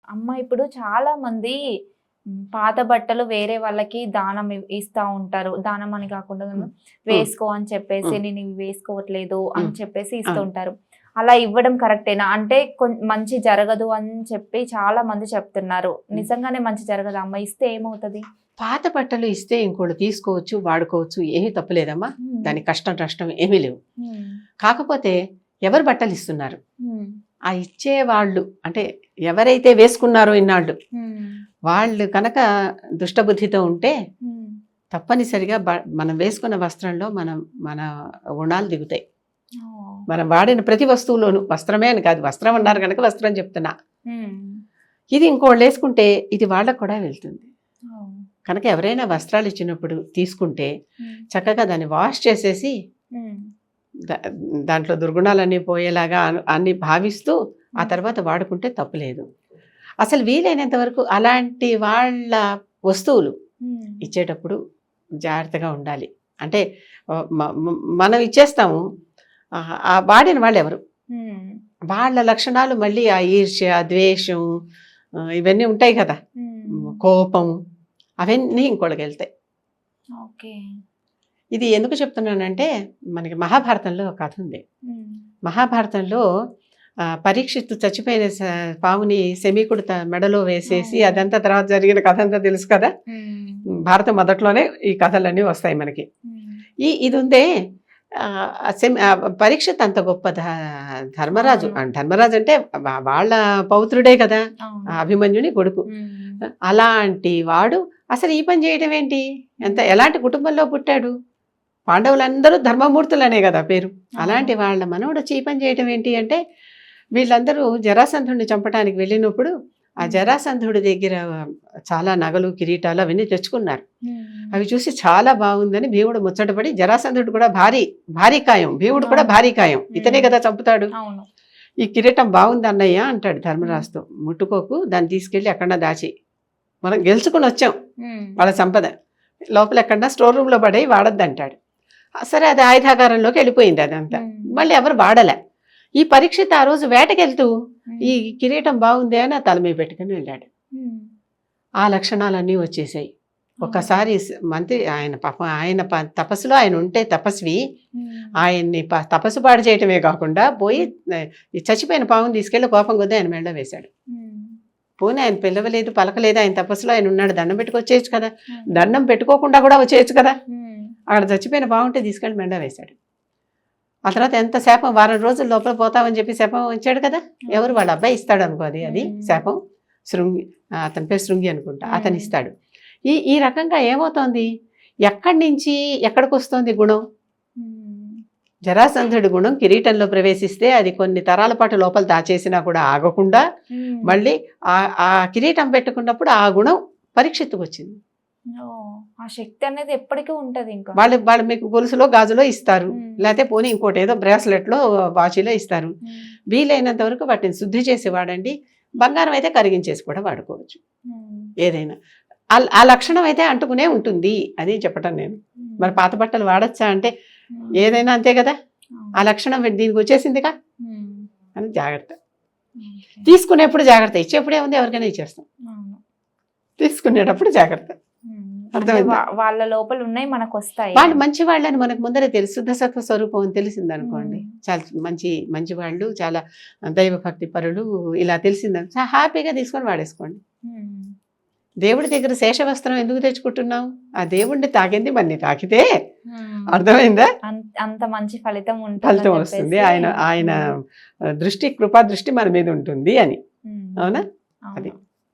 అమ్మ ఇప్పుడు చాలా మంది పాత బట్టలు వేరే వాళ్ళకి దానం ఇస్తా ఉంటారు. దానం అని కాకుండా వేసుకో అని చెప్పేసి, నేను ఇవి వేసుకోవట్లేదు అని చెప్పేసి ఇస్తూ ఉంటారు. అలా ఇవ్వడం కరెక్టేనా? అంటే మంచి జరగదు అని చెప్పి చాలా మంది చెప్తున్నారు. నిజంగానే మంచి జరగదు అమ్మ ఇస్తే ఏమవుతుంది? పాత బట్టలు ఇస్తే ఇంకోటి తీసుకోవచ్చు, వాడుకోవచ్చు, ఏమీ తప్పులేదమ్మా. దానికి కష్టం నష్టం ఏమీ లేవు. కాకపోతే ఎవరు బట్టలు ఇస్తున్నారు? ఆ ఇచ్చే వాళ్ళు, అంటే ఎవరైతే వేసుకున్నారో ఇన్నాళ్ళు వాళ్ళు కనుక దుష్టబుద్ధితో ఉంటే తప్పనిసరిగా మనం వేసుకున్న వస్త్రంలో మన గుణాలు దిగుతాయి. మనం వాడిన ప్రతి వస్తువులోను, వస్త్రమే అని కాదు, వస్త్రం అన్నారు కనుక వస్త్రం చెప్తున్నా. ఇది ఇంకోళ్ళు వేసుకుంటే ఇది వాళ్ళకు కూడా వెళ్తుంది కనుక ఎవరైనా వస్త్రాలు ఇచ్చినప్పుడు తీసుకుంటే చక్కగా దాన్ని వాష్ చేసేసి దాంట్లో దుర్గుణాలన్నీ పోయేలాగా అన్ని భావిస్తూ ఆ తర్వాత వాడుకుంటే తప్పులేదు. అసలు వీలైనంత వరకు అలాంటి వాళ్ళ వస్తువులు ఇచ్చేటప్పుడు జాగ్రత్తగా ఉండాలి. అంటే మనం ఇచ్చేస్తాము, ఆ వాడిన వాళ్ళు ఎవరు, వాళ్ళ లక్షణాలు మళ్ళీ ఆ ఈర్ష్య, ద్వేషం, ఇవన్నీ ఉంటాయి కదా, కోపం, అవన్నీ ఇంకోళ్ళకి వెళ్తాయి. ఇది ఎందుకు చెప్తున్నానంటే మనకి మహాభారతంలో ఒక కథ ఉంది. మహాభారతంలో పరీక్షిత్తు చచ్చిపోయిన పాముని శమీకుడు మెడలో వేసేసి అదంతా తర్వాత జరిగిన కథ అంతా తెలుసు కదా. భారతం మొదట్లోనే ఈ కథలన్నీ వస్తాయి మనకి. ఇది ఉందే, పరీక్షిత్ అంత గొప్ప ధర్మరాజు. ధర్మరాజు అంటే వాళ్ళ పౌత్రుడే కదా, అభిమన్యుని కొడుకు. అలాంటి వాడు అసలు ఈ పని చేయడం ఏంటి? ఎలాంటి కుటుంబంలో పుట్టాడు? పాండవులందరూ ధర్మమూర్తులనే కదా పేరు. అలాంటి వాళ్ళ మనవడు వచ్చి ఈ పని చేయడం ఏంటి అంటే, వీళ్ళందరూ జరాసంధుడిని చంపడానికి వెళ్ళినప్పుడు ఆ జరాసంధుడి దగ్గర చాలా నగలు, కిరీటాలు అవన్నీ తెచ్చుకున్నారు. అవి చూసి చాలా బాగుందని భీముడు ముచ్చటపడి, జరాసంధుడు కూడా భారీ కాయం, భీముడు కూడా భారీ కాయం, ఇతనే కదా చంపుతాడు. ఈ కిరీటం బాగుంది అన్నయ్య అంటాడు ధర్మరాజుతో. ముట్టుకోకు, దాన్ని తీసుకెళ్ళి ఎక్కడన్నా దాచి, మనం గెలుచుకుని వచ్చాం వాళ్ళ సంపద, లోపల ఎక్కడన్నా స్టోర్ రూమ్లో పడే వాడద్దు అంటాడు. సరే, అది ఆయుధాగారంలోకి వెళ్ళిపోయింది అదంతా, మళ్ళీ ఎవరు వాడలే. ఈ పరీక్షిత్ ఆ రోజు వేటకెళ్తూ ఈ కిరీటం బాగుంది అని ఆ తల మీద పెట్టుకుని వెళ్ళాడు. ఆ లక్షణాలన్నీ వచ్చేసాయి. ఒక్కసారి మంత్రి ఆయన పాపం, ఆయన తపస్సులో ఆయన ఉంటే తపస్వి, ఆయన్ని తపస్సు పాడు చేయటమే కాకుండా పోయి చచ్చిపోయిన పావుని తీసుకెళ్ళి కోపం కొద్దీ ఆయన మెడలో వేశాడు. పోనీ ఆయన పిలవలేదు, పలకలేదు, ఆయన తపస్సులో ఆయన ఉన్నాడు, దండం పెట్టుకొచ్చేయచ్చు కదా, దండం పెట్టుకోకుండా కూడా వచ్చేయచ్చు కదా. అక్కడ చచ్చిపోయిన బాగుంటే తీసుకెళ్ళి మెండ వేశాడు. ఆ తర్వాత ఎంత శాపం, వారం రోజుల లోపల పోతామని చెప్పి శాపం ఇచ్చాడు కదా. ఎవరు? వాళ్ళ అబ్బాయి ఇస్తాడు అనుకో, అది శాపం. శృంగి, అతని పేరు శృంగి అనుకుంటా, అతను ఇస్తాడు. ఈ రకంగా ఏమవుతోంది, ఎక్కడి నుంచి ఎక్కడికి వస్తుంది గుణం? జరాసంధుడి గుణం కిరీటంలో ప్రవేశిస్తే అది కొన్ని తరాల పాటు లోపల దాచేసినా కూడా ఆగకుండా మళ్ళీ ఆ కిరీటం పెట్టుకున్నప్పుడు ఆ గుణం పరీక్షిత్తుకు వచ్చింది. ఆ శక్తి అనేది ఎప్పటికీ ఉంటది. ఇంకా వాళ్ళు మీకు గొలుసులో, గాజులో ఇస్తారు, లేకపోతే పోనీ ఇంకోటి ఏదో బ్రాస్లెట్ లో, వాచిలో ఇస్తారు. వీలైనంత వరకు వాటిని శుద్ధి చేసి వాడండి. బంగారం అయితే కరిగించేసి కూడా వాడుకోవచ్చు. ఏదైనా ఆ లక్షణం అయితే అంటుకునే ఉంటుంది, అది చెప్పటం నేను. మరి పాత బట్టలు వాడచ్చా అంటే ఏదైనా అంతే కదా, ఆ లక్షణం దీనికి వచ్చేసిందిగా అని జాగ్రత్త. తీసుకునేప్పుడు జాగ్రత్త, ఇచ్చేప్పుడే ఉంది ఎవరికైనా ఇచ్చేస్తాం, తీసుకునేటప్పుడు జాగ్రత్త. అర్థమైంది? వాళ్ళ లోపల ఉన్నాయి, మనకు వస్తాయి. వాళ్ళు మంచి వాళ్ళని మనకు ముందరే తెలుసు, శుద్ధ సత్వ స్వరూపం అని తెలిసింది అనుకోండి, చాలా మంచి వాళ్ళు, చాలా దైవభక్తి పరులు, ఇలా తెలిసిందని చాలా హ్యాపీగా తీసుకొని వాడేసుకోండి. దేవుడి దగ్గర శేషవస్త్రం ఎందుకు తెచ్చుకుంటున్నాం? ఆ దేవుడిని తాకింది మన్ని తాకితే, అర్థమైందా, అంత మంచి ఫలితం వస్తుంది. ఆయన దృష్టి, కృపా దృష్టి మన మీద ఉంటుంది అని. అవునా? అది.